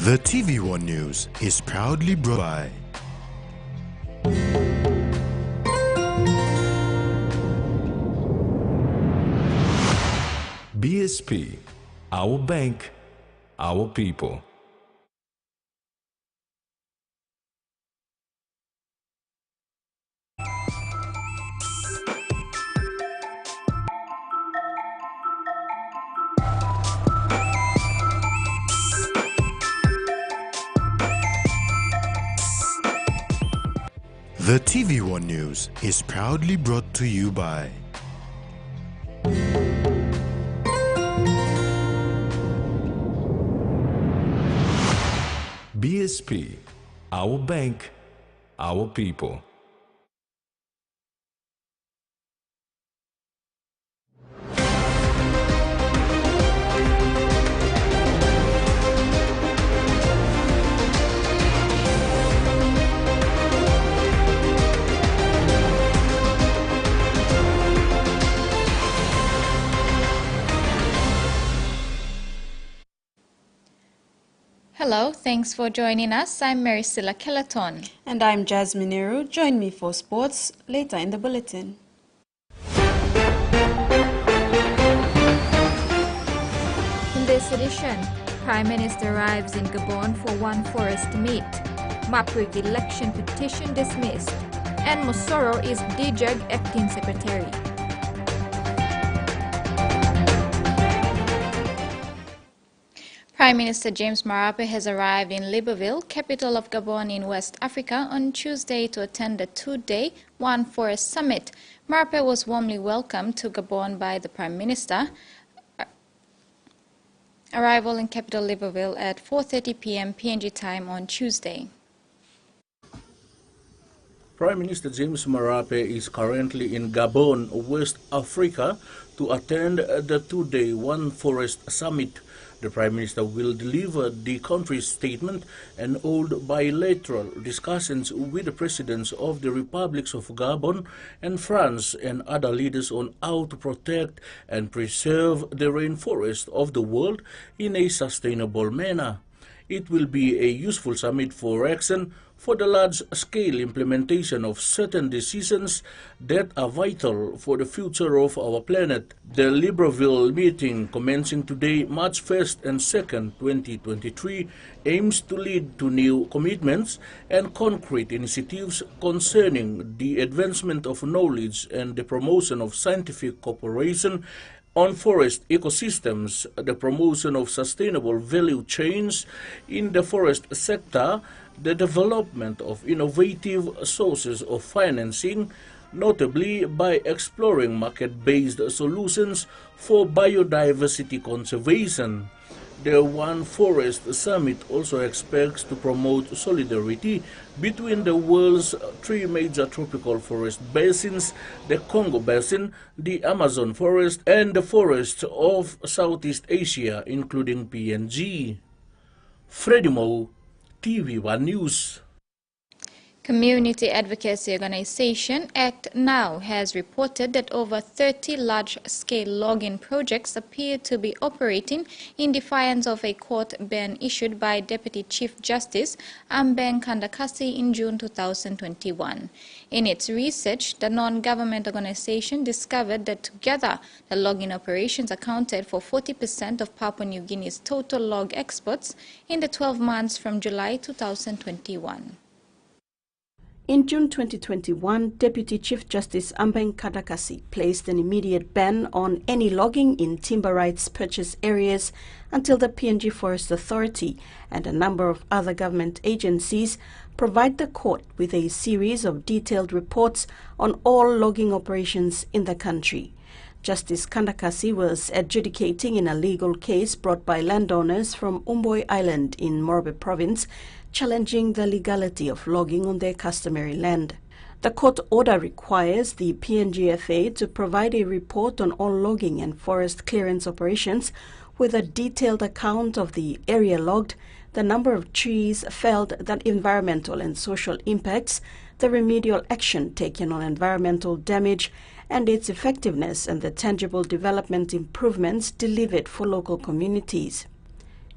The TVWAN News is proudly brought by BSP, our bank, our people. The TVWAN News is proudly brought to you by BSP, our bank, our people. Hello, thanks for joining us. I'm Maricela Kelaton. And I'm Jasmine Nehru. Join me for sports later in the bulletin. In this edition, Prime Minister arrives in Gabon for One Forest meet. Maprig election petition dismissed. And Mosoro is DJUG acting secretary. Prime Minister James Marape has arrived in Libreville, capital of Gabon in West Africa, on Tuesday to attend the two-day One Forest Summit. Marape was warmly welcomed to Gabon by the Prime Minister. Arrival in capital Libreville at 4:30 p.m. PNG time on Tuesday. Prime Minister James Marape is currently in Gabon, West Africa, to attend the two-day One Forest Summit. The Prime Minister will deliver the country's statement and hold bilateral discussions with the presidents of the republics of Gabon and France and other leaders on how to protect and preserve the rainforest of the world in a sustainable manner. It will be a useful summit for action for the large-scale implementation of certain decisions that are vital for the future of our planet. The Libreville meeting, commencing today, March 1st and 2nd, 2023, aims to lead to new commitments and concrete initiatives concerning the advancement of knowledge and the promotion of scientific cooperation on forest ecosystems, the promotion of sustainable value chains in the forest sector, the development of innovative sources of financing, notably by exploring market-based solutions for biodiversity conservation. The One Forest Summit also expects to promote solidarity between the world's three major tropical forest basins, the Congo Basin, the Amazon forest, and the forests of Southeast Asia, including PNG. Freddie Moe, TVWAN News. Community advocacy organization Act Now has reported that over 30 large-scale logging projects appear to be operating in defiance of a court ban issued by Deputy Chief Justice Ambeng Kandakasi in June 2021. In its research, the non-government organization discovered that together the logging operations accounted for 40% of Papua New Guinea's total log exports in the 12 months from July 2021. In June 2021, Deputy Chief Justice Ambeng Kandakasi placed an immediate ban on any logging in timber rights purchase areas until the PNG Forest Authority and a number of other government agencies provide the court with a series of detailed reports on all logging operations in the country. Justice Kandakasi was adjudicating in a legal case brought by landowners from Umboy Island in Morobe Province, challenging the legality of logging on their customary land. The court order requires the PNGFA to provide a report on all logging and forest clearance operations with a detailed account of the area logged, the number of trees felled, the environmental and social impacts, the remedial action taken on environmental damage, and its effectiveness and the tangible development improvements delivered for local communities.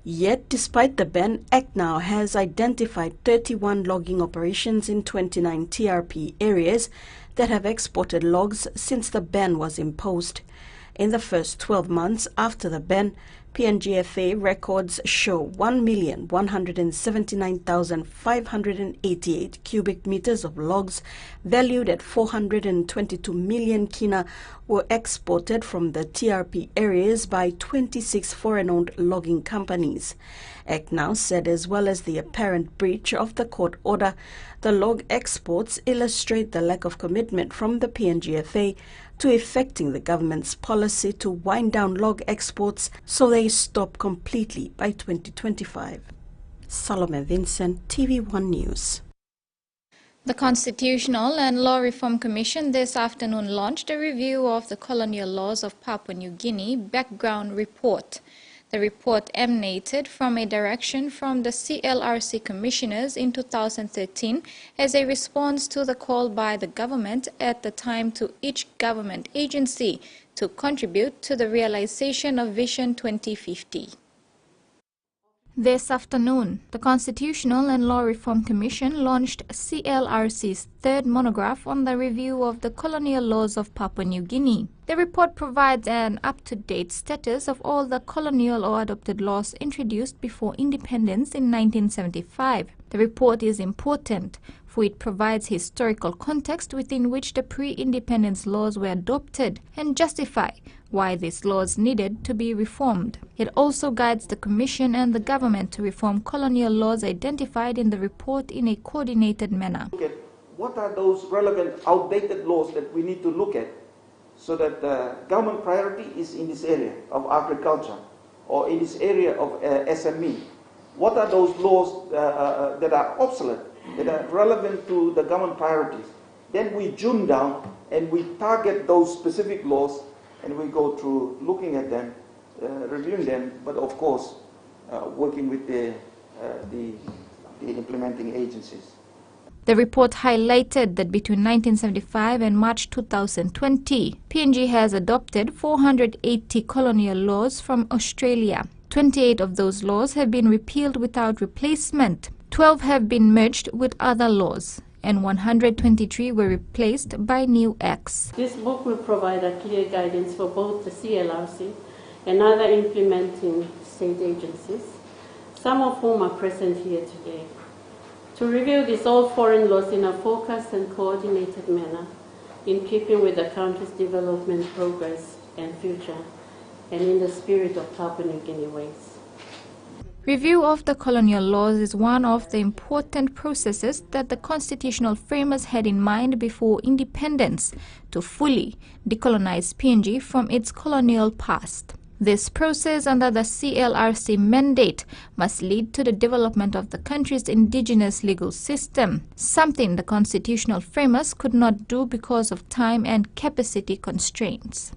Yet, despite the ban, ACT now has identified 31 logging operations in 29 TRP areas that have exported logs since the ban was imposed. In the first 12 months after the ban, PNGFA records show 1,179,588 cubic meters of logs valued at 422 million kina were exported from the TRP areas by 26 foreign-owned logging companies. ACT now said, as well as the apparent breach of the court order, the log exports illustrate the lack of commitment from the PNGFA to effecting the government's policy to wind down log exports so they stop completely by 2025. Salome Vincent, TV1 News. The Constitutional and Law Reform Commission this afternoon launched a review of the colonial laws of Papua New Guinea background report. The report emanated from a direction from the CLRC commissioners in 2013 as a response to the call by the government at the time to each government agency to contribute to the realization of Vision 2050. This afternoon, the Constitutional and Law Reform Commission launched CLRC's third monograph on the review of the colonial laws of Papua New Guinea. The report provides an up-to-date status of all the colonial or adopted laws introduced before independence in 1975. The report is important, for it provides historical context within which the pre-independence laws were adopted and justify why these laws needed to be reformed. It also guides the Commission and the government to reform colonial laws identified in the report in a coordinated manner. Look at what are those relevant outdated laws that we need to look at so that the government priority is in this area of agriculture or in this area of SME. What are those laws that are obsolete, that are relevant to the government priorities? Then we zoom down and we target those specific laws and we go through looking at them, reviewing them, but of course working with the implementing agencies. The report highlighted that between 1975 and March 2020, PNG has adopted 480 colonial laws from Australia. 28 of those laws have been repealed without replacement. 12 have been merged with other laws, and 123 were replaced by new acts. This book will provide a clear guidance for both the CLRC and other implementing state agencies, some of whom are present here today, to review these old foreign laws in a focused and coordinated manner in keeping with the country's development progress and future, and in the spirit of Papua New Guinea ways. Review of the colonial laws is one of the important processes that the constitutional framers had in mind before independence to fully decolonize PNG from its colonial past. This process under the CLRC mandate must lead to the development of the country's indigenous legal system, something the constitutional framers could not do because of time and capacity constraints.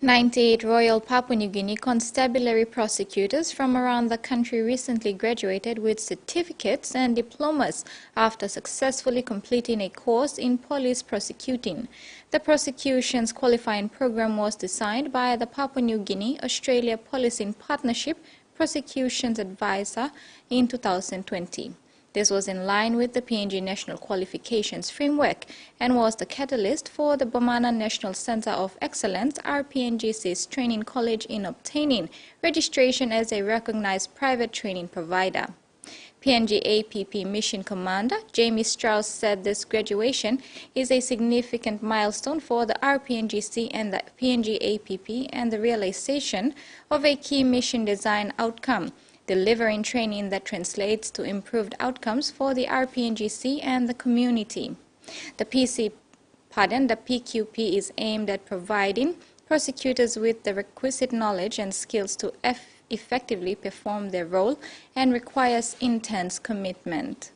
98 Royal Papua New Guinea constabulary prosecutors from around the country recently graduated with certificates and diplomas after successfully completing a course in police prosecuting. The prosecution's qualifying program was designed by the Papua New Guinea-Australia Policing Partnership Prosecutions Advisor in 2020. This was in line with the PNG National Qualifications Framework and was the catalyst for the Bamana National Centre of Excellence, RPNGC's training college, in obtaining registration as a recognized private training provider. PNG APP Mission Commander Jamie Strauss said this graduation is a significant milestone for the RPNGC and the PNG APP and the realization of a key mission design outcome, delivering training that translates to improved outcomes for the RPNGC and the community. The PQP is aimed at providing prosecutors with the requisite knowledge and skills to effectively perform their role and requires intense commitment.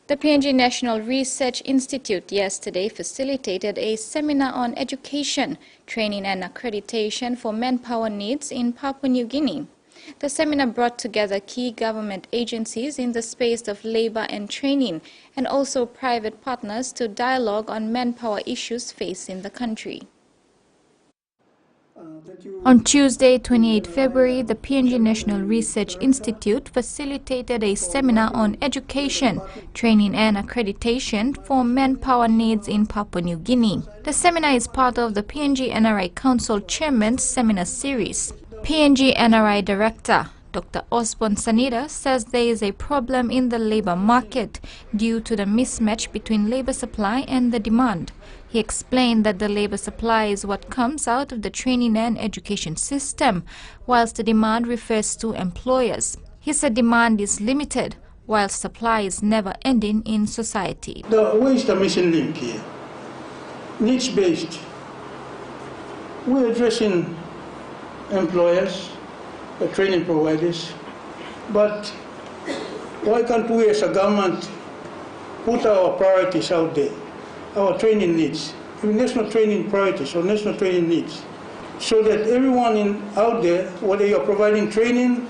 The PNG National Research Institute yesterday facilitated a seminar on education, training and accreditation for manpower needs in Papua New Guinea. The seminar brought together key government agencies in the space of labor and training and also private partners to dialogue on manpower issues facing the country. On Tuesday, 28 February, the PNG National Research Institute facilitated a seminar on education, training and accreditation for manpower needs in Papua New Guinea. The seminar is part of the PNG NRI Council Chairman's Seminar Series. PNG NRI Director Dr. Osborne Sanida says there is a problem in the labor market due to the mismatch between labor supply and the demand. He explained that the labor supply is what comes out of the training and education system, whilst the demand refers to employers. He said demand is limited, while supply is never ending in society. Where is the missing link here? Needs-based. We're addressing employers, the training providers, but why can't we as a government put our priorities out there, our training needs, national training priorities or national training needs, so that everyone out there, whether you're providing training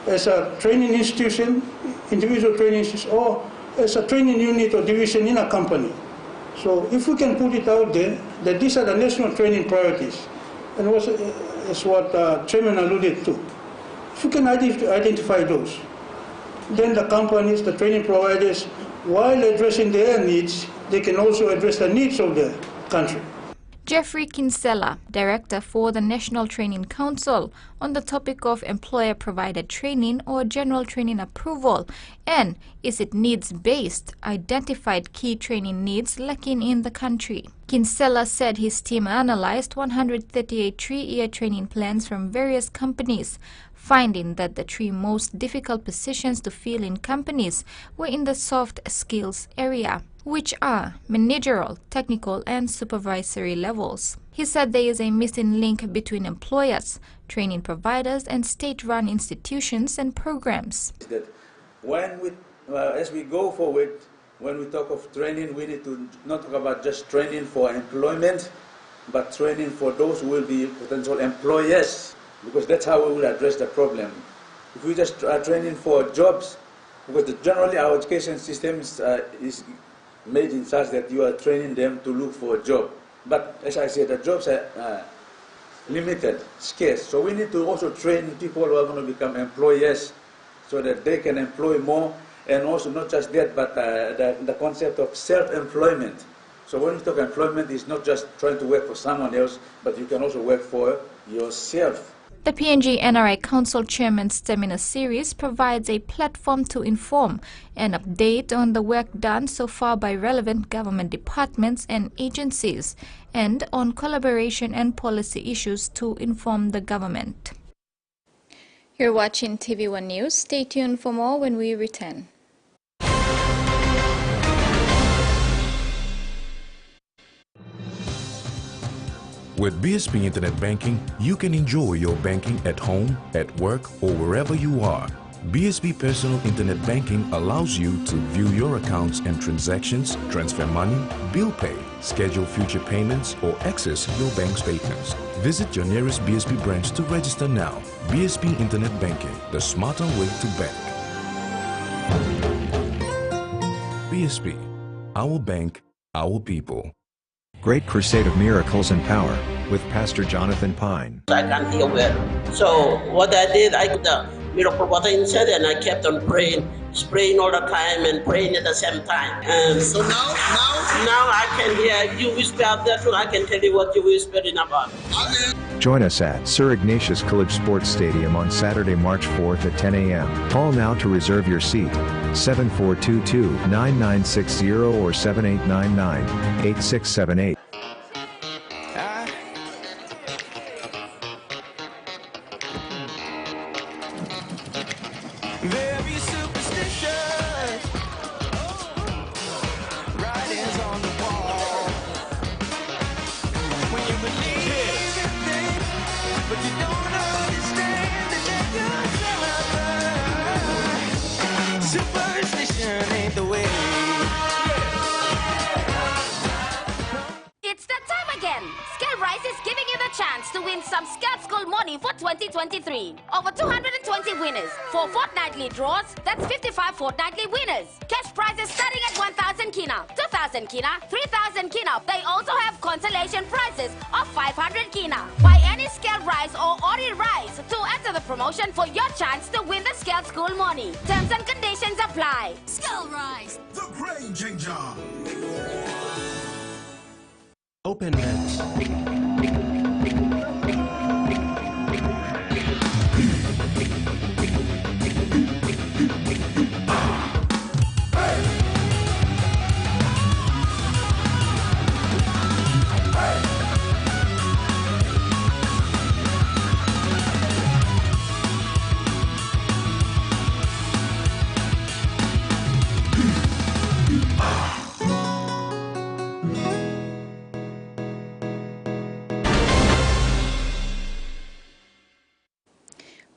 as a training institution, individual training institution, or as a training unit or division in a company. So if we can put it out there, that these are the national training priorities, and that's what Chairman alluded to. If you can identify those, then the companies, the training providers, while addressing their needs, they can also address the needs of the country. Jeffrey Kinsella, Director for the National Training Council, on the topic of employer-provided training or general training approval, and is it needs-based, identified key training needs lacking in the country. Kinsella said his team analyzed 138 three-year training plans from various companies, finding that the three most difficult positions to fill in companies were in the soft skills area, which are managerial, technical, and supervisory levels. He said there is a missing link between employers, training providers, and state-run institutions and programs. That when as we go forward, when we talk of training, we need to not talk about just training for employment, but training for those who will be potential employers, because that's how we will address the problem. If we just are training for jobs, because generally our education system is made in such that you are training them to look for a job. But as I said, the jobs are limited, scarce. So we need to also train people who are going to become employers so that they can employ more, and also not just that, but the concept of self-employment. So when we talk employment, it's not just trying to work for someone else, but you can also work for yourself. The PNG NRI Council Chairman's Seminar Series provides a platform to inform and update on the work done so far by relevant government departments and agencies, and on collaboration and policy issues to inform the government. You're watching TV1 News. Stay tuned for more when we return. With BSP Internet Banking, you can enjoy your banking at home, at work, or wherever you are. BSP Personal Internet Banking allows you to view your accounts and transactions, transfer money, bill pay, schedule future payments, or access your bank statements. Visit your nearest BSP branch to register now. BSP Internet Banking, the smarter way to bank. BSP, our bank, our people. Great Crusade of Miracles and Power with Pastor Jonathan Pine. I can't hear well. So what I did, I put the miracle water inside and I kept on praying, spraying all the time and praying at the same time. And so now I can hear you whisper out there, so I can tell you what you're whispering about. Join us at Sir Ignatius College Sports Stadium on Saturday, March 4th at 10 a.m. Call now to reserve your seat. 7422-9960 or 7899-8678. Very superstitious. Writings on the wall. When you believe in things, but you don't understand that you're superstition ain't the way. It's that time again. Scale Rice is giving you the chance chance to win some Scout School money for 2023. Over 220 winners, 4 fortnightly draws, that's 55 fortnightly winners. Cash prizes starting at 1,000 kina, 2,000 kina, 3,000 kina. They also have consolation prizes of 500 kina. Buy any scale rice or ori rice to enter the promotion for your chance to win the Scout School money. Terms and conditions apply. Skull Rise, the Grain Changer. Open Nets.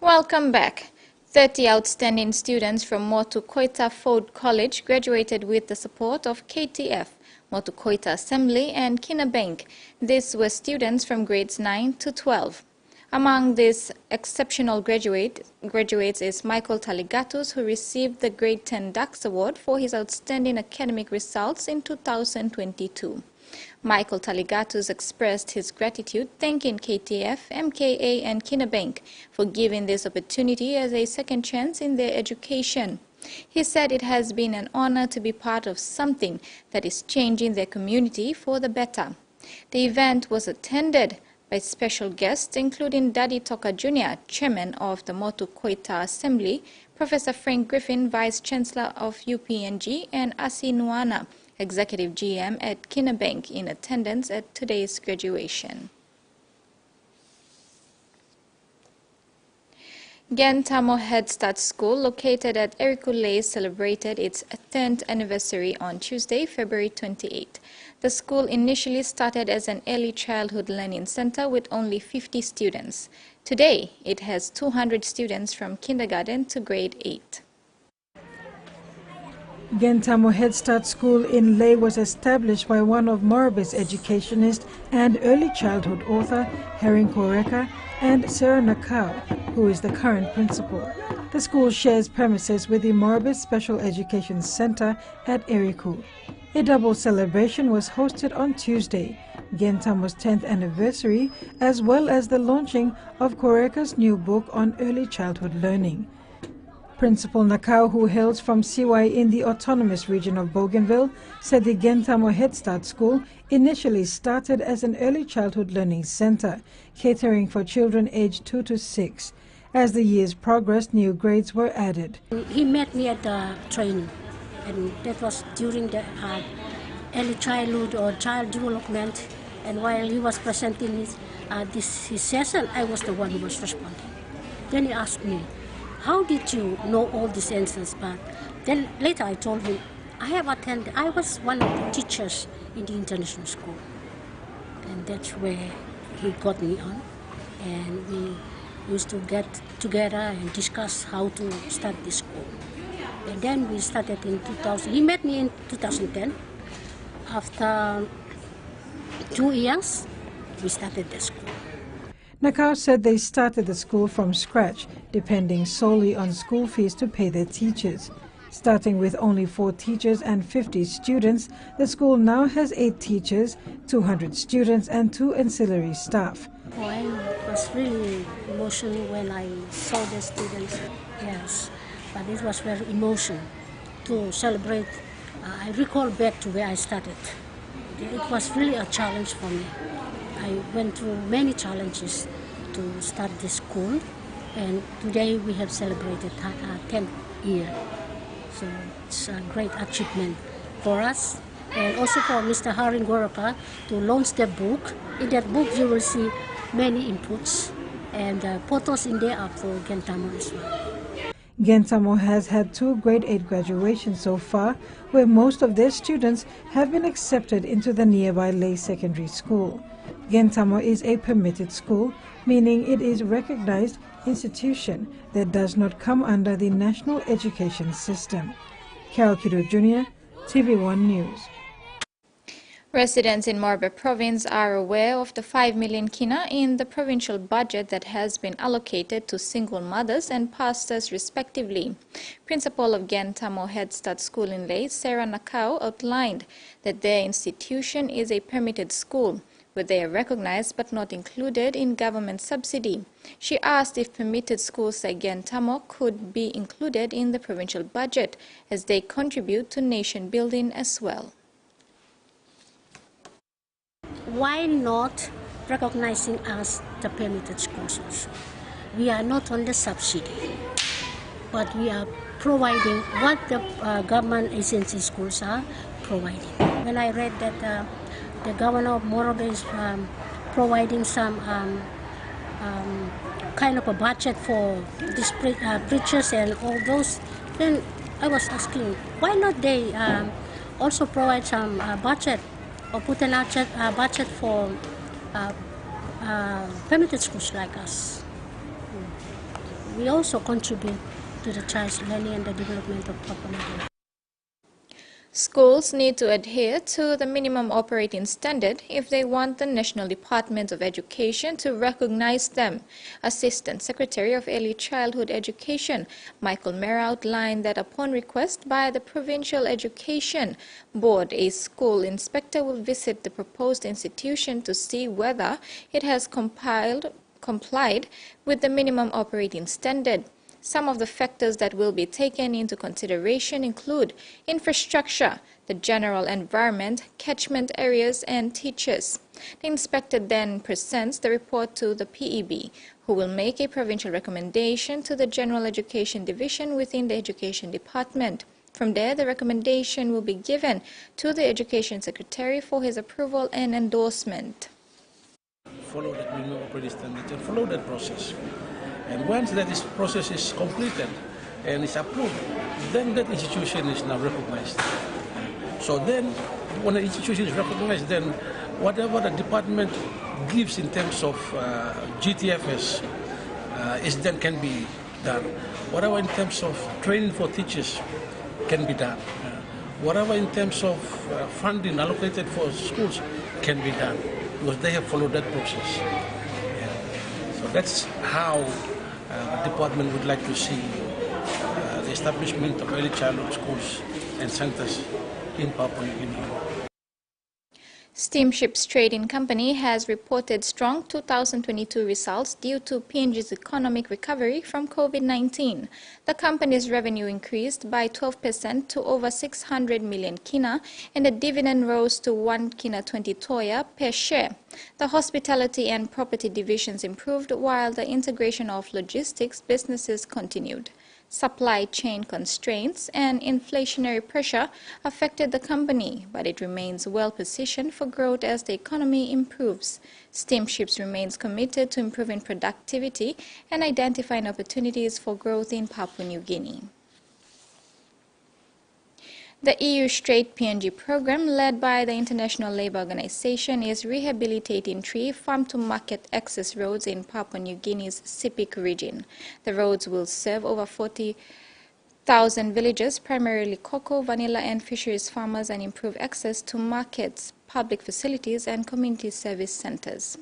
Welcome back. 30 outstanding students from Motu Koita Ford College graduated with the support of KTF, Motu Koita Assembly and Kina Bank. These were students from grades 9 to 12. Among these exceptional graduates is Michael Taligatus, who received the Grade 10 DAX Award for his outstanding academic results in 2022. Michael Taligatus expressed his gratitude, thanking KTF, MKA and Kina Bank for giving this opportunity as a second chance in their education. He said it has been an honor to be part of something that is changing their community for the better. The event was attended by special guests including Daddy Toka Jr., Chairman of the Motu Koita Assembly, Professor Frank Griffin, Vice Chancellor of UPNG, and Asi Nuana, Executive GM at Kina Bank, in attendance at today's graduation. Gentamo Head Start School, located at Erikule, celebrated its 10th anniversary on Tuesday, February 28. The school initially started as an early childhood learning center with only 50 students. Today, it has 200 students from kindergarten to grade 8. Gentamo Head Start School in Leh was established by one of Morobe's educationist and early childhood author, Herin Koreka, and Sarah Nakau, who is the current principal. The school shares premises with the Morobe Special Education Center at Eriku. A double celebration was hosted on Tuesday, Gentamo's 10th anniversary, as well as the launching of Koreka's new book on early childhood learning. Principal Nakau, who hails from Siwai in the autonomous region of Bougainville, said the Gentamo Head Start School initially started as an early childhood learning center, catering for children aged 2 to 6. As the years progressed, new grades were added. He met me at the training, and that was during the early childhood or child development. And while he was presenting his session, I was the one who was responding. Then he asked me, "How did you know all these answers?" But then later I told him, I was one of the teachers in the international school. And that's where he got me on. And we used to get together and discuss how to start this school. And then we started in 2000. He met me in 2010. After 2 years, we started the school. Nakau said they started the school from scratch, depending solely on school fees to pay their teachers. Starting with only 4 teachers and 50 students, the school now has 8 teachers, 200 students and 2 ancillary staff. I was really emotional when I saw the students, yes, but it was very emotional to celebrate. I recall back to where I started. It was really a challenge for me. I went through many challenges to start this school, and today we have celebrated 10th year. So it's a great achievement for us, and also for Mr. Harin Goraka to launch the book. In that book you will see many inputs, and photos in there are for Gentamo as well. Gentamo has had 2 grade 8 graduations so far, where most of their students have been accepted into the nearby Leh Secondary School. Gentamo is a permitted school, meaning it is a recognized institution that does not come under the national education system. Carol Kido Jr., TVWAN News. Residents in Morbe province are aware of the 5 million kina in the provincial budget that has been allocated to single mothers and pastors respectively. Principal of Gentamo Head Start School in Ley, Sarah Nakau, outlined that their institution is a permitted school, where they are recognized but not included in government subsidy. She asked if permitted schools like Gentamo could be included in the provincial budget, as they contribute to nation building as well. Why not recognizing us the permitted schools also? We are not on the subsidy, but we are providing what the government agency schools are providing. When I read that the governor of Morbe is providing some kind of a budget for these preachers and all those, then I was asking, why not they also provide some budget or put an budget for permitted schools like us. We also contribute to the child's learning and the development of Papua New Guinea. Schools need to adhere to the minimum operating standard if they want the National Department of Education to recognize them. Assistant Secretary of Early Childhood Education, Michael Mera, outlined that upon request by the Provincial Education Board, a school inspector will visit the proposed institution to see whether it has complied with the minimum operating standard. Some of the factors that will be taken into consideration include infrastructure, the general environment, catchment areas, and teachers. The inspector then presents the report to the PEB, who will make a provincial recommendation to the General Education Division within the Education Department. From there, the recommendation will be given to the Education Secretary for his approval and endorsement. Follow that minimum operating standard and follow that process. And once that process is completed and is approved, then that institution is now recognized. So then, when the institution is recognized, then whatever the department gives in terms of GTFS is then can be done. Whatever in terms of training for teachers can be done. Whatever in terms of funding allocated for schools can be done, because they have followed that process. So that's how the department would like to see the establishment of early childhood schools and centers in Papua New Guinea. Steamships Trading Company has reported strong 2022 results due to PNG's economic recovery from COVID-19. The company's revenue increased by 12% to over 600 million kina, and the dividend rose to 1 kina 20 toya per share. The hospitality and property divisions improved, while the integration of logistics businesses continued. Supply chain constraints and inflationary pressure affected the company, but it remains well positioned for growth as the economy improves. Steamships remains committed to improving productivity and identifying opportunities for growth in Papua New Guinea. The EU Straight PNG program, led by the International Labour Organization, is rehabilitating 3 farm-to-market access roads in Papua New Guinea's Sepik region. The roads will serve over 40,000 villages, primarily cocoa, vanilla and fisheries farmers, and improve access to markets, public facilities and community service centers.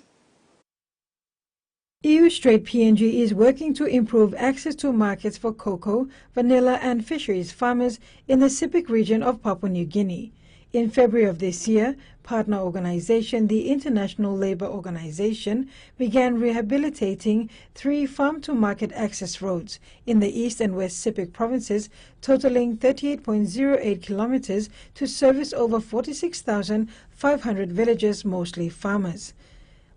EU Straight PNG is working to improve access to markets for cocoa, vanilla and fisheries farmers in the Sepik region of Papua New Guinea. In February of this year, partner organization, the International Labour Organization, began rehabilitating 3 farm-to-market access roads in the East and West Sepik provinces, totaling 38.08 kilometers to service over 46,500 villages, mostly farmers.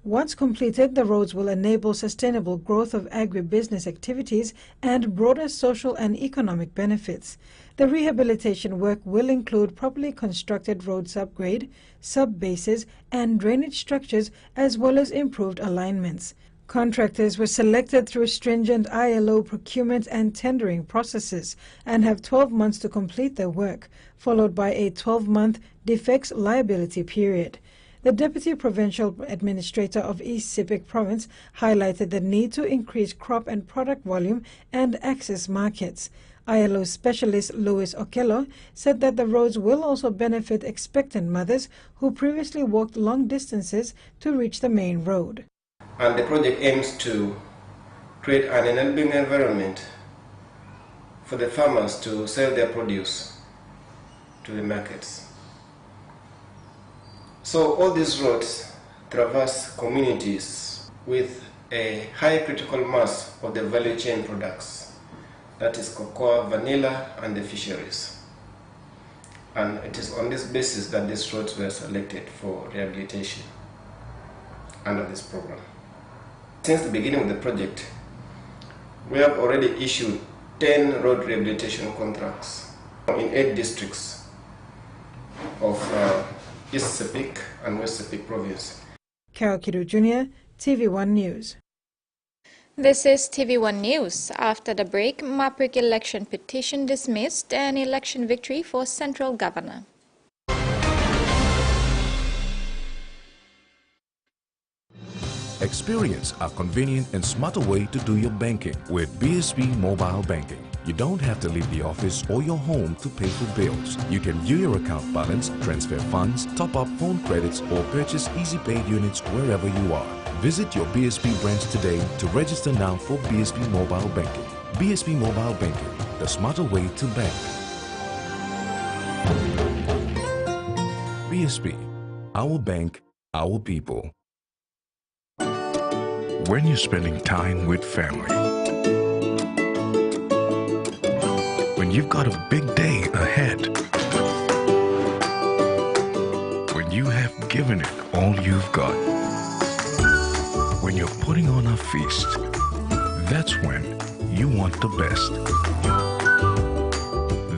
Once completed, the roads will enable sustainable growth of agribusiness activities and broader social and economic benefits. The rehabilitation work will include properly constructed roads upgrade, sub-bases and drainage structures, as well as improved alignments. Contractors were selected through stringent ILO procurement and tendering processes and have 12 months to complete their work, followed by a 12-month defects liability period. The Deputy Provincial Administrator of East Sepik Province highlighted the need to increase crop and product volume and access markets. ILO specialist Louis Okello said that the roads will also benefit expectant mothers who previously walked long distances to reach the main road. And the project aims to create an enabling environment for the farmers to sell their produce to the markets. So all these roads traverse communities with a high critical mass of the value chain products. That is cocoa, vanilla, and the fisheries. And it is on this basis that these roads were selected for rehabilitation under this program. Since the beginning of the project, we have already issued 10 road rehabilitation contracts in 8 districts of East Sepik and West Sepik Province. Carol Kidu Jr., TV1 News. This is TV1 News. After the break, Maprik election petition dismissed and election victory for central governor. Experience a convenient and smarter way to do your banking with BSB Mobile Banking. You don't have to leave the office or your home to pay for bills. You can view your account balance, transfer funds, top up phone credits, or purchase easy paid units wherever you are. Visit your BSB branch today to register now for BSB Mobile Banking. BSB Mobile Banking, the smarter way to bank. BSB, our bank, our people. When you're spending time with family, when you've got a big day ahead, when you have given it all you've got, when you're putting on a feast, that's when you want the best.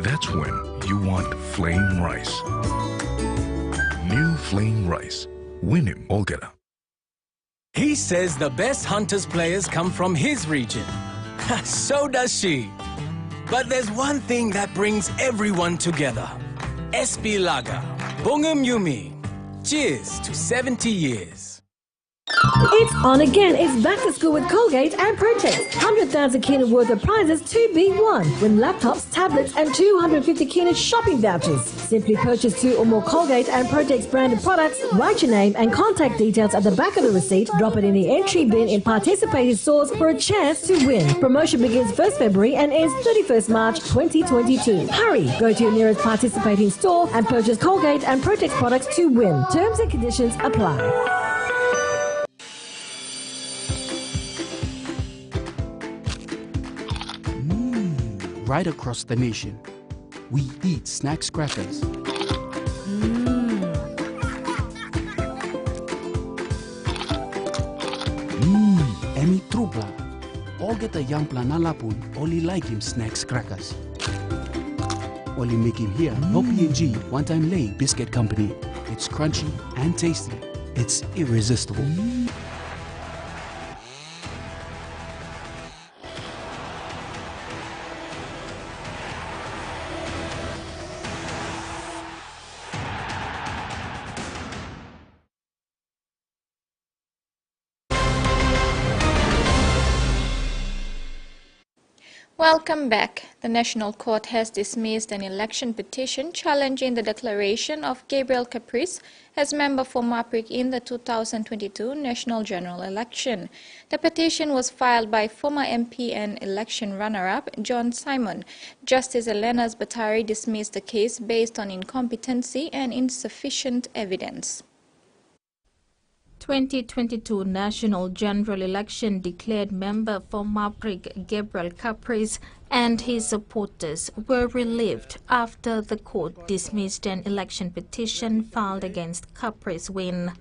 That's when you want flame rice. New flame rice. Win him all together. He says the best Hunters players come from his region. So does she. But there's one thing that brings everyone together. SB Lager. Bongum Yumi. Cheers to 70 years. It's on again. It's back to school with Colgate and Protex. 100,000 kina worth of prizes to be won. Win laptops, tablets, and 250 kina shopping vouchers. Simply purchase 2 or more Colgate and Protex branded products, write your name and contact details at the back of the receipt, drop it in the entry bin in participating stores for a chance to win. Promotion begins 1st February and ends 31st March 2022. Hurry! Go to your nearest participating store and purchase Colgate and Protex products to win. Terms and conditions apply. Right across the nation, we eat snacks crackers. Emi trupla. All get a young planalapun, only like him snacks crackers. Only make him here, no PNG, one-time lay biscuit company. It's crunchy and tasty. It's irresistible. Welcome back. The National Court has dismissed an election petition challenging the declaration of Gabriel Caprice as member for Maprik in the 2022 National General Election. The petition was filed by former MP and election runner-up John Simon. Justice Elenas Batari dismissed the case based on incompetency and insufficient evidence. 2022 National General Election declared member for Maprik Gabriel Caprice and his supporters were relieved after the court dismissed an election petition filed against Caprice win.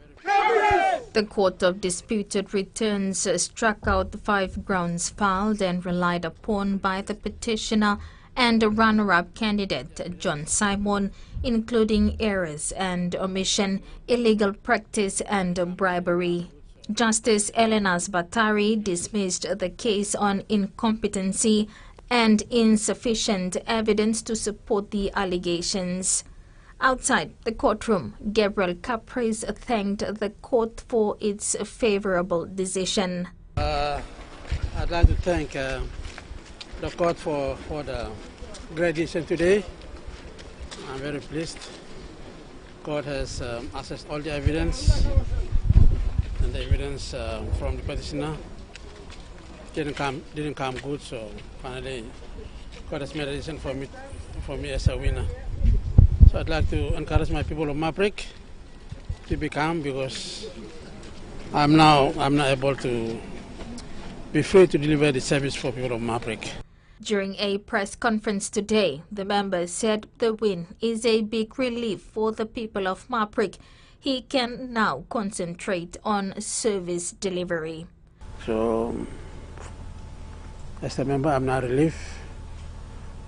The Court of Disputed Returns struck out 5 grounds filed and relied upon by the petitioner and the runner-up candidate John Simon, including errors and omission, illegal practice and bribery. Justice Elenas Batari dismissed the case on incompetency and insufficient evidence to support the allegations. Outside the courtroom, Gabriel Caprice thanked the court for its favorable decision. I'd like to thank the court for the great decision today. I'm very pleased. The court has assessed all the evidence, and the evidence from the petitioner didn't come good. So finally, the court has made a decision for me as a winner. So I'd like to encourage my people of Maprik to be calm, because I'm now able to be free to deliver the service for people of Maprik. During a press conference today, the member said the win is a big relief for the people of Maprik. He can now concentrate on service delivery. So, as a member, I'm now relieved.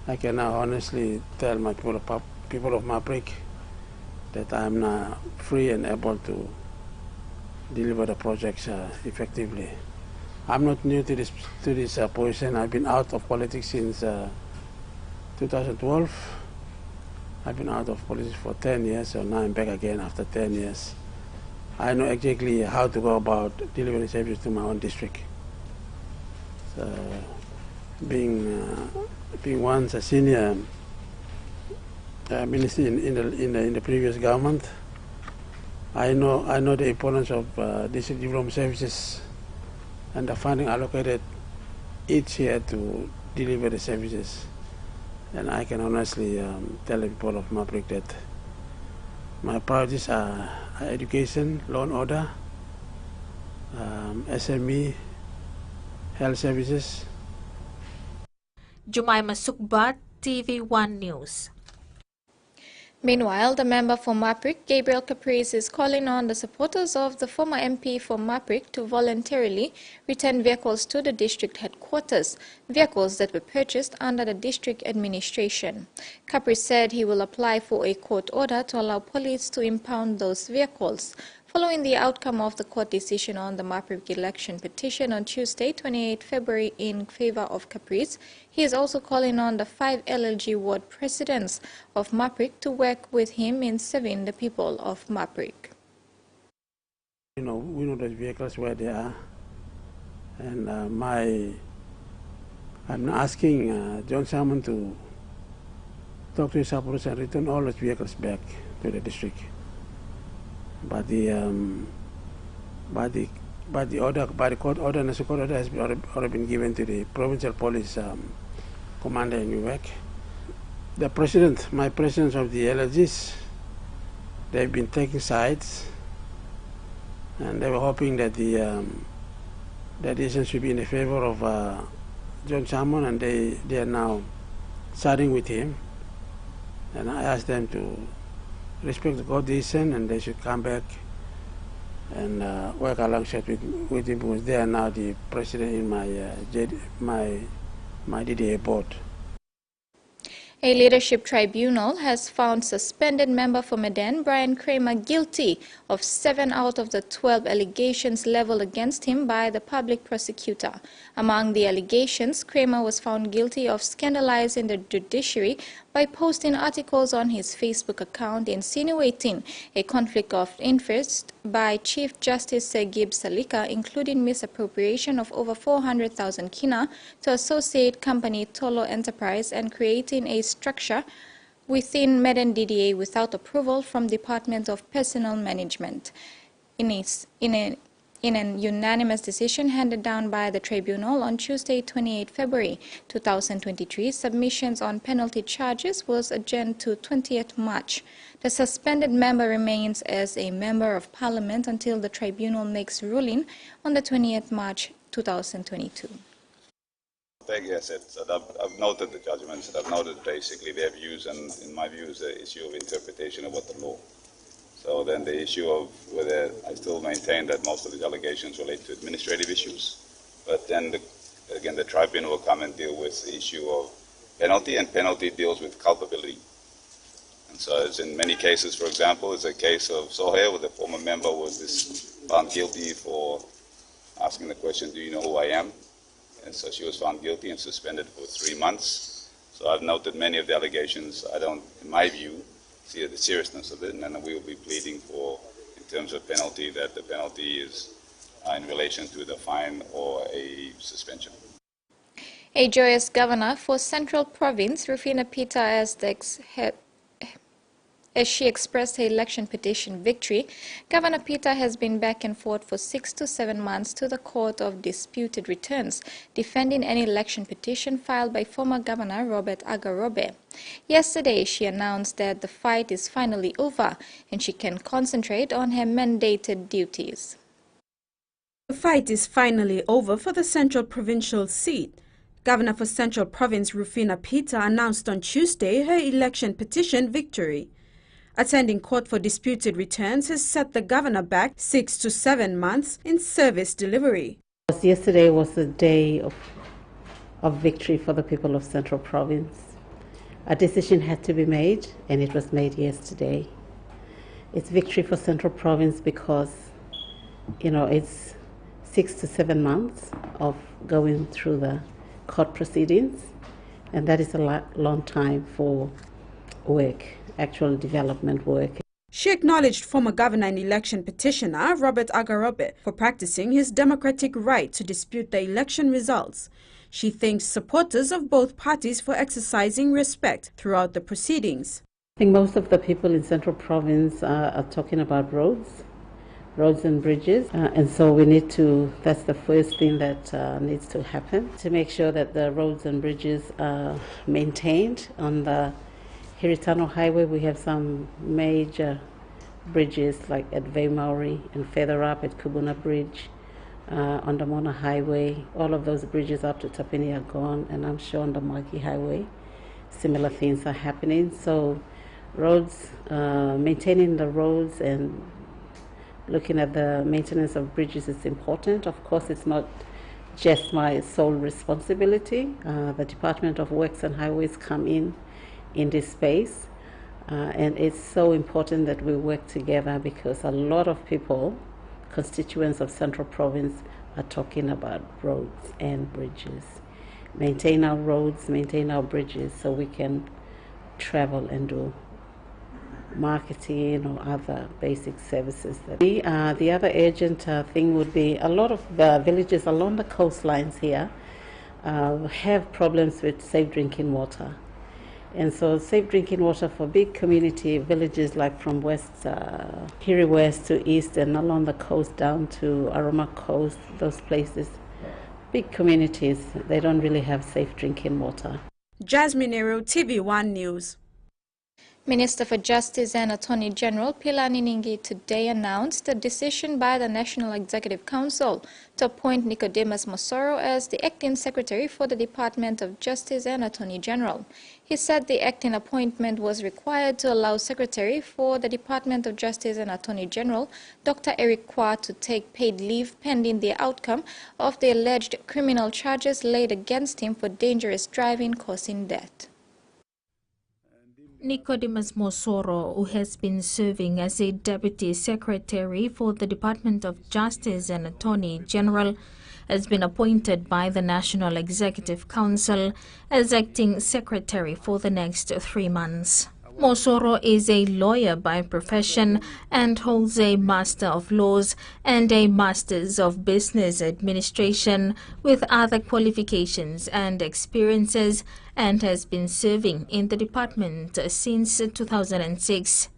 I can now honestly tell my people of Maprik that I'm now free and able to deliver the projects effectively. I'm not new to this position. I've been out of politics since 2012. I've been out of politics for 10 years, so now I'm back again after 10 years. I know exactly how to go about delivering service to my own district. So, being once a senior minister in the previous government, I know the importance of district development services and the funding allocated each year to deliver the services. And I can honestly tell the people of Maprik that my priorities are education, law and order, SME, health services. Jumaima Sukbat, TVWAN News. Meanwhile, the member for Maprik, Gabriel Caprice, is calling on the supporters of the former MP for Maprik to voluntarily return vehicles to the district headquarters, vehicles that were purchased under the district administration. Caprice said he will apply for a court order to allow police to impound those vehicles. Following the outcome of the court decision on the Maprik election petition on Tuesday, 28 February, in favor of Caprice, he is also calling on the 5 LLG ward presidents of Maprik to work with him in serving the people of Maprik. We know those vehicles where they are, and I'm asking John Salmon to talk to his supporters and return all those vehicles back to the district. But the court order and the court order has already been given to the provincial police commander in Newark. My presidents of the LLGs, they've been taking sides, and they were hoping that the decision should be in the favor of John Salmon, and they are now siding with him. And I asked them to respect the court decision, and they should come back and work alongside with him, because they are now the president in my DDA board. A leadership tribunal has found suspended member for Medan, Brian Kramer, guilty of 7 out of the 12 allegations leveled against him by the public prosecutor. Among the allegations, Kramer was found guilty of scandalizing the judiciary by posting articles on his Facebook account insinuating a conflict of interest by Chief Justice Segib Salika, including misappropriation of over 400,000 kina to associate company Tolo Enterprise and creating a structure within Medan DDA without approval from Department of Personnel Management. In an unanimous decision handed down by the tribunal on Tuesday, 28 February 2023, submissions on penalty charges was adjourned to 20th March. The suspended member remains as a member of parliament until the tribunal makes ruling on the 20th March 2022. Yes, I've noted the judgments, and I've noted basically their views, and in my view is the issue of interpretation of what the law. So then the issue of whether I still maintain that most of the allegations relate to administrative issues, but then again the tribunal will come and deal with the issue of penalty, and penalty deals with culpability. And so as in many cases, for example, is a case of Sohail, where the former member was found guilty for asking the question, do you know who I am? And so she was found guilty and suspended for 3 months. So I've noted many of the allegations, in my view, see the seriousness of it, and then we will be pleading for, in terms of penalty, that the penalty is in relation to the fine or a suspension. A joyous governor for Central Province, Rufina Peter, as she expressed her election petition victory. Governor Peter has been back and forth for 6 to 7 months to the Court of Disputed Returns, defending an election petition filed by former Governor Robert Agarobe. Yesterday, she announced that the fight is finally over and she can concentrate on her mandated duties. The fight is finally over for the Central Provincial seat. Governor for Central Province Rufina Peter announced on Tuesday her election petition victory. Attending Court for Disputed Returns has set the governor back 6 to 7 months in service delivery. Yesterday was the day of victory for the people of Central Province. A decision had to be made, and it was made yesterday. It's victory for Central Province because, it's 6 to 7 months of going through the court proceedings, and that is a long time for work, actual development work. She acknowledged former governor and election petitioner Robert Agarobe for practicing his democratic right to dispute the election results. She thanks supporters of both parties for exercising respect throughout the proceedings. I think most of the people in Central Province are talking about roads and bridges, and so we need to, that's the first thing that needs to happen, to make sure that the roads and bridges are maintained. On the Hiritano Highway, we have some major bridges like at Vemauri and further up at Kubuna Bridge, on the Mona Highway. All of those bridges up to Tapini are gone, and I'm sure on the Maki Highway similar things are happening. So roads, maintaining the roads and looking at the maintenance of bridges is important. Of course, it's not just my sole responsibility. The Department of Works and Highways come in this space, and it's so important that we work together because a lot of people, constituents of Central Province, are talking about roads and bridges. Maintain our roads, maintain our bridges so we can travel and do marketing or other basic services. The other urgent thing would be a lot of the villages along the coastlines here have problems with safe drinking water. And so safe drinking water for big community villages like from west, Hiri West to east and along the coast down to Aroma Coast, those places, big communities, they don't really have safe drinking water. Jasmine Nero, TVWAN News. Minister for Justice and Attorney General Philani Ningi today announced the decision by the National Executive Council to appoint Nicodemus Mosoro as the acting secretary for the Department of Justice and Attorney General. He said the acting appointment was required to allow Secretary for the Department of Justice and Attorney General Dr. Eric Kwa to take paid leave pending the outcome of the alleged criminal charges laid against him for dangerous driving causing death. Nicodemus Mosoro, who has been serving as a Deputy Secretary for the Department of Justice and Attorney General, has been appointed by the National Executive Council as acting secretary for the next 3 months. Mosoro is a lawyer by profession and holds a Master of Laws and a Masters of Business Administration with other qualifications and experiences, and has been serving in the department since 2006.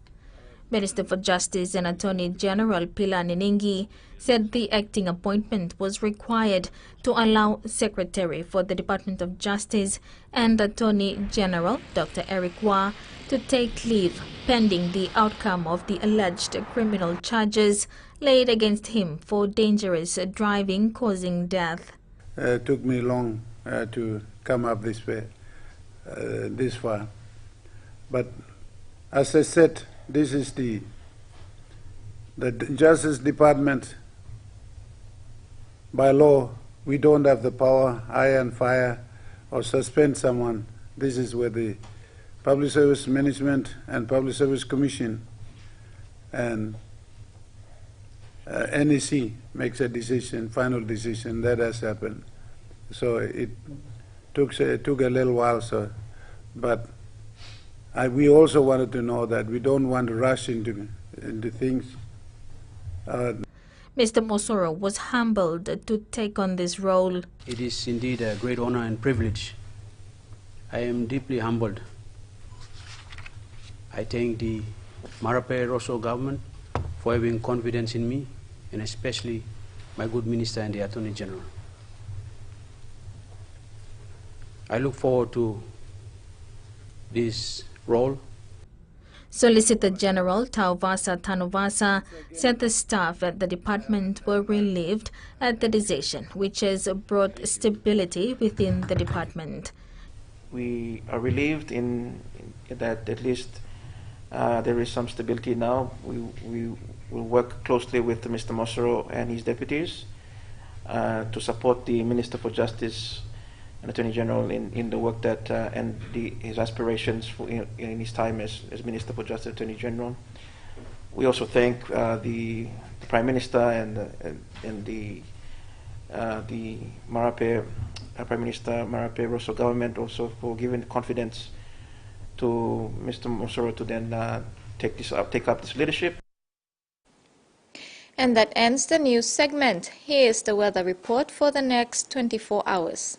Minister for Justice and Attorney General Philani Ningi said the acting appointment was required to allow Secretary for the Department of Justice and Attorney General Dr. Eric Kwa to take leave pending the outcome of the alleged criminal charges laid against him for dangerous driving causing death. It took me long to come up this way, this far. But as I said, this is the Justice Department. By law, we don't have the power, hire and fire or suspend someone. This is where the Public Service Management and Public Service Commission and NEC makes a decision, final decision. That has happened. So it took a little while, but We also wanted to know that we don't want to rush into things. Mr. Mosoro was humbled to take on this role. It is indeed a great honor and privilege. I am deeply humbled. I thank the Marape Rosso government for having confidence in me, and especially my good minister and the Attorney General. I look forward to this role. Solicitor General Tauvasa Tanuvasa said the staff at the department were relieved at the decision, which has brought stability within the department. We are relieved in that at least there is some stability now. We will work closely with Mr. Mosoro and his deputies to support the Minister for Justice and Attorney General in the work that and his aspirations in his time as Minister for Justice and Attorney General. We also thank the Prime Minister and the Marape Prime Minister Marape Rosso government also for giving confidence to Mr. Mosoro to then take up this leadership. And that ends the news segment. Here is the weather report for the next 24 hours.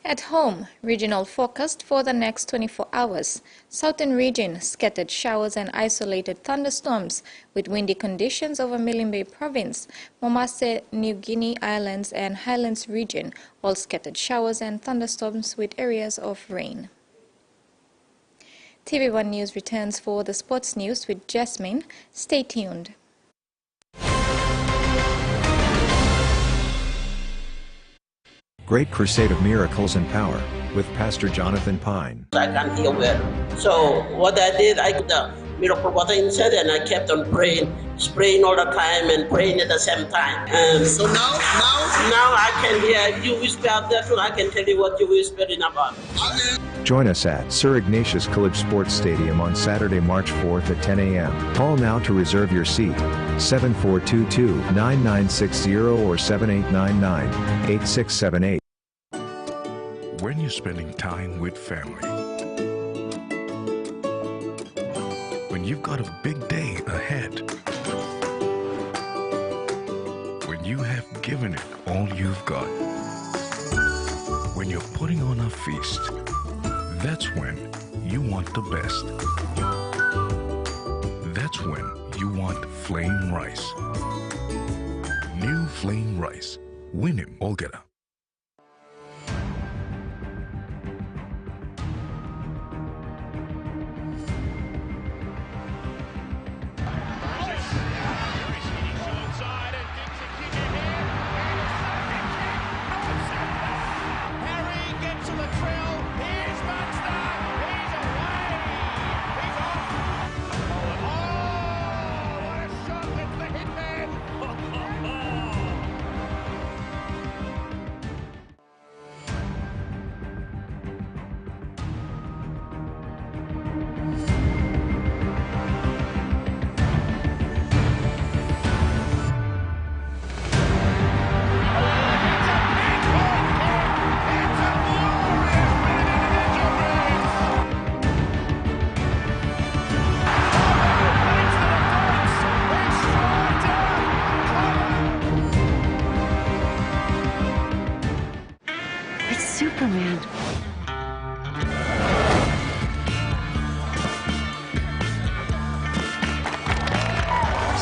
At home, regional forecast for the next 24 hours. Southern region, scattered showers and isolated thunderstorms with windy conditions over Milne Bay Province. Momase, New Guinea Islands and Highlands region, all scattered showers and thunderstorms with areas of rain. TVWAN News returns for the sports news with Jasmine. Stay tuned. Great Crusade of Miracles and Power with Pastor Jonathan Pine. I can't hear well. So what I did, I put the miracle water inside and I kept on praying, spraying all the time and praying at the same time. And so now I can hear you whisper out there too. I can tell you what you're whispering about. Join us at Sir Ignatius College Sports Stadium on Saturday, March 4th at 10 a.m. Call now to reserve your seat. 7422-9960 or 7899-8678. When you're spending time with family, when you've got a big day ahead, when you have given it all you've got, when you're putting on a feast, that's when you want the best. That's when you want flame rice. New flame rice. Win him, Olgeta.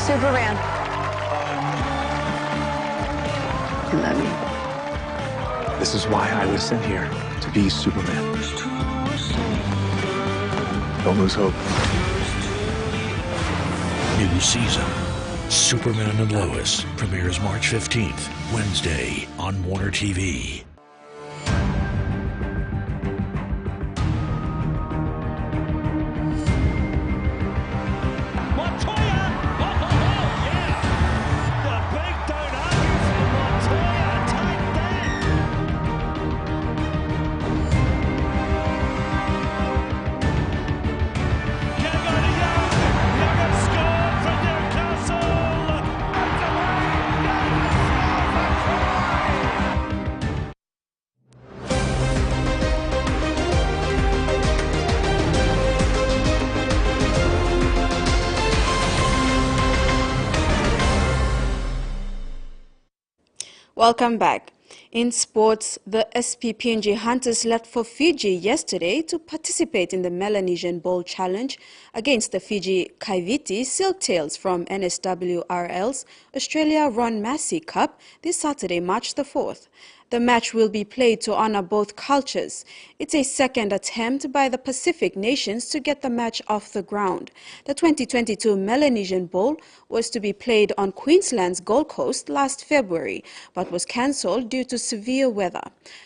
Superman. I love you. This is why I was sent here, to be Superman. Don't lose hope. New season, Superman and Lois, premieres March 15th, Wednesday on Warner TV. Welcome back. In sports, the PNG Hunters left for Fiji yesterday to participate in the Melanesian Bowl Challenge against the Fiji Kaiviti Silktails from NSWRL's Australia Ron Massey Cup this Saturday, March the 4th. The match will be played to honor both cultures. It's a second attempt by the Pacific nations to get the match off the ground. The 2022 Melanesian Bowl was to be played on Queensland's Gold Coast last February, but was cancelled due to severe weather.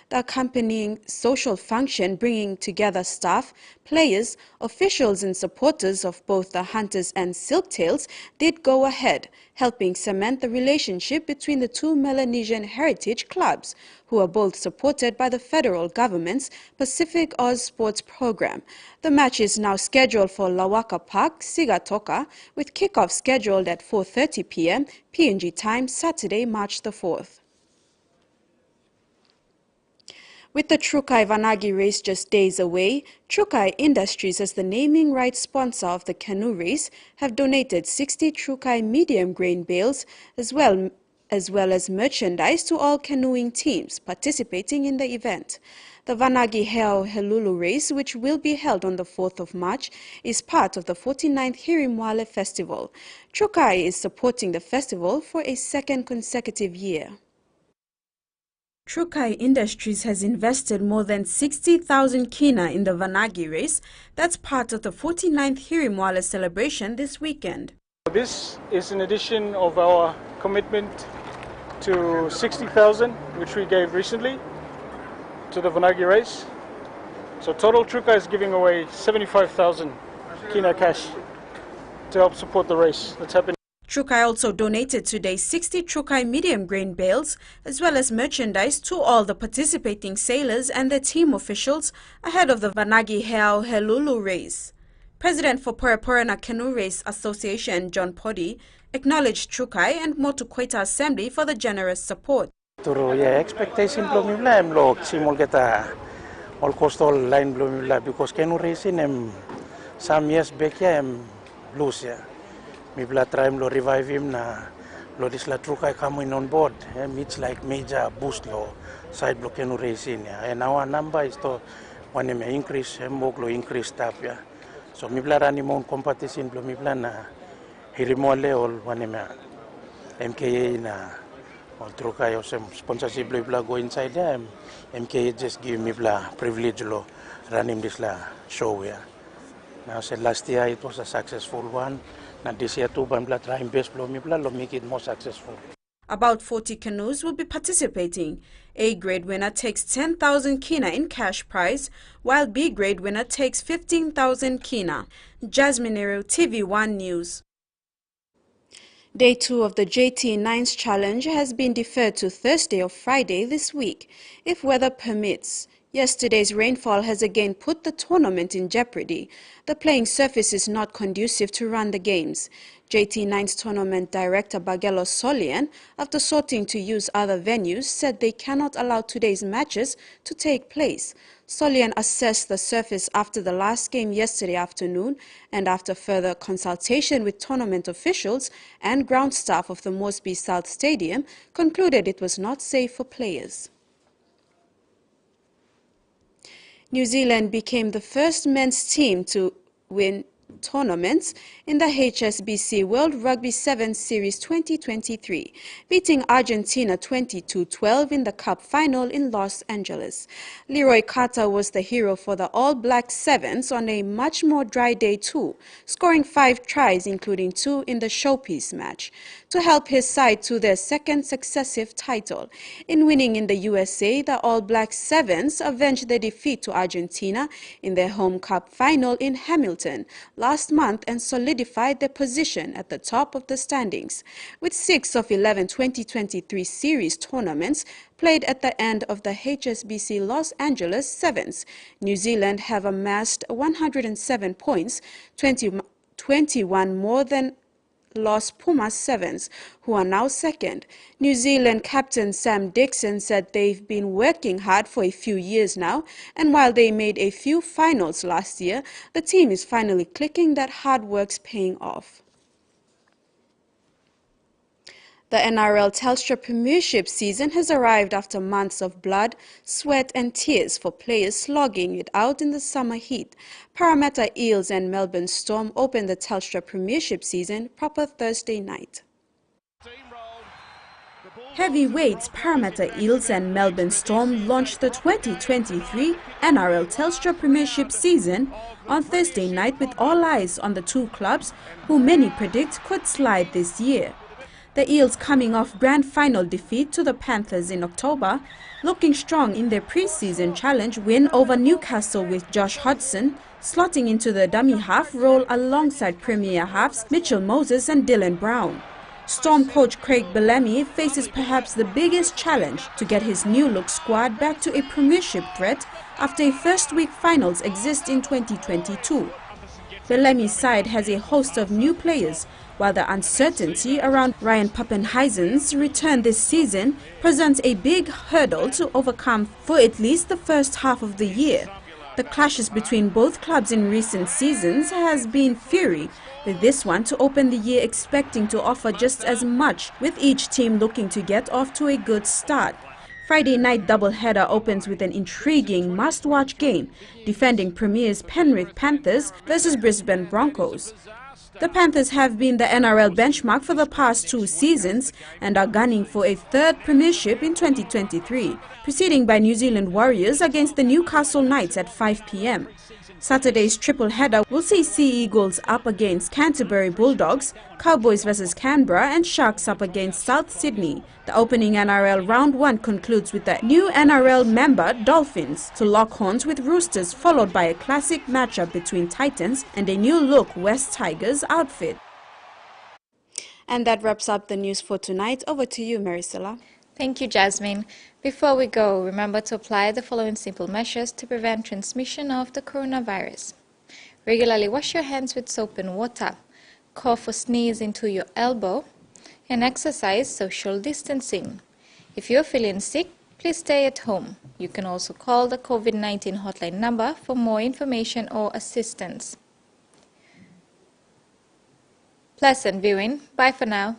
The accompanying social function bringing together staff, players, officials and supporters of both the Hunters and Silktails did go ahead, helping cement the relationship between the two Melanesian heritage clubs, who are both supported by the federal government's Pacific Oz Sports program. The match is now scheduled for Lawaka Park, Sigatoka, with kickoff scheduled at 4:30 p.m. PNG time, Saturday, March the 4th. With the Trukai Vanagi race just days away, Trukai Industries, as the naming rights sponsor of the canoe race, have donated 60 Trukai medium grain bales as well as merchandise to all canoeing teams participating in the event. The Vanagi Heo Helulu race, which will be held on the 4th of March, is part of the 49th Hirimwale Festival. Trukai is supporting the festival for a second consecutive year. Trukai Industries has invested more than 60,000 kina in the Vanagi race. That's part of the 49th Hirimwale celebration this weekend. This is an addition of our commitment to 60,000, which we gave recently to the Vanagi race. So total Trukai is giving away 75,000 kina cash to help support the race that's happening. Trukai also donated today 60 Trukai medium grain bales as well as merchandise to all the participating sailors and their team officials ahead of the Vanagi Heo Helulu race. President for Poreporena Canoe Race Association, John Poddy, acknowledged Trukai and Motu Koita Assembly for the generous support. Expectation blomibla lo simul kita all coastal line blomibla because canoe racing some years back lose ya. Mibla try lo revive him na lo disla Trukai coming on board. It's like major boost lo side block canoe racing ya. And our number is to one increase lo increase tap ya. So mibla rani mon competition blo mibla na hirimole ol one MKA na ol Trukai or some sponsorship blo go inside ya. MKA just give mibla privilege lo running this la show ya. Now said last year it was a successful one. Now this year too, I'm trying best blow make it more successful. About 40 canoes will be participating. A grade winner takes 10,000 kina in cash prize, while B grade winner takes 15,000 kina. Jasmine Nero, TVWAN News. Day 2 of the JT Nines Challenge has been deferred to Thursday or Friday this week, if weather permits. Yesterday's rainfall has again put the tournament in jeopardy. The playing surface is not conducive to run the games. JT Nines tournament director Bagelo Solian, after sorting to use other venues, said they cannot allow today's matches to take place. Solian assessed the surface after the last game yesterday afternoon and after further consultation with tournament officials and ground staff of the Mosby South Stadium, concluded it was not safe for players. New Zealand became the first men's team to win tournaments in the HSBC World Rugby Sevens Series 2023, beating Argentina 22-12 in the Cup final in Los Angeles. Leroy Carter was the hero for the All Black Sevens on a much more dry day too, scoring 5 tries including 2 in the showpiece match, to help his side to their second successive title. In winning in the USA, the All Black Sevens avenged their defeat to Argentina in their home cup final in Hamilton last month and solidified their position at the top of the standings. With 6 of 11 2023 series tournaments played at the end of the HSBC Los Angeles Sevens, New Zealand have amassed 107 points, 21 more than Los Pumas Sevens, who are now second. New Zealand captain Sam Dixon said they've been working hard for a few years now, and while they made a few finals last year, the team is finally clicking that hard work's paying off. The NRL Telstra Premiership season has arrived after months of blood, sweat and tears for players slogging it out in the summer heat. Parramatta Eels and Melbourne Storm opened the Telstra Premiership season proper Thursday night. Heavyweights Parramatta Eels and Melbourne Storm launched the 2023 NRL Telstra Premiership season on Thursday night with all eyes on the two clubs who many predict could slide this year. The Eels, coming off grand final defeat to the Panthers in October, looking strong in their pre-season challenge win over Newcastle with Josh Hodgson slotting into the dummy half role alongside Premier halves Mitchell Moses and Dylan Brown. Storm coach Craig Bellamy faces perhaps the biggest challenge to get his new-look squad back to a premiership threat after a first-week finals exist in 2022. Bellamy's side has a host of new players, while the uncertainty around Ryan Pappenhuyzen's return this season presents a big hurdle to overcome for at least the first half of the year. The clashes between both clubs in recent seasons has been fiery, with this one to open the year expecting to offer just as much, with each team looking to get off to a good start. Friday night doubleheader opens with an intriguing must-watch game, defending Premier's Penrith Panthers versus Brisbane Broncos. The Panthers have been the NRL benchmark for the past 2 seasons and are gunning for a third premiership in 2023, preceding by New Zealand Warriors against the Newcastle Knights at 5 p.m. Saturday's triple header will see Sea Eagles up against Canterbury Bulldogs, Cowboys versus Canberra and Sharks up against South Sydney. The opening NRL Round 1 concludes with the new NRL member Dolphins to lock horns with Roosters, followed by a classic matchup between Titans and a new-look West Tigers outfit. And that wraps up the news for tonight. Over to you, Maricela. Thank you, Jasmine. Before we go, remember to apply the following simple measures to prevent transmission of the coronavirus. Regularly wash your hands with soap and water. Cough or sneeze into your elbow. And exercise social distancing. If you're feeling sick, please stay at home. You can also call the COVID-19 hotline number for more information or assistance. Pleasant viewing. Bye for now.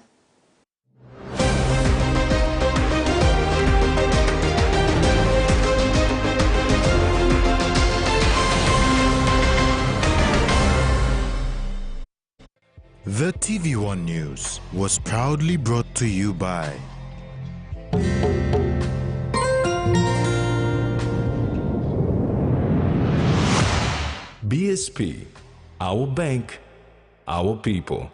The TVWAN News was proudly brought to you by BSP, our bank, our people.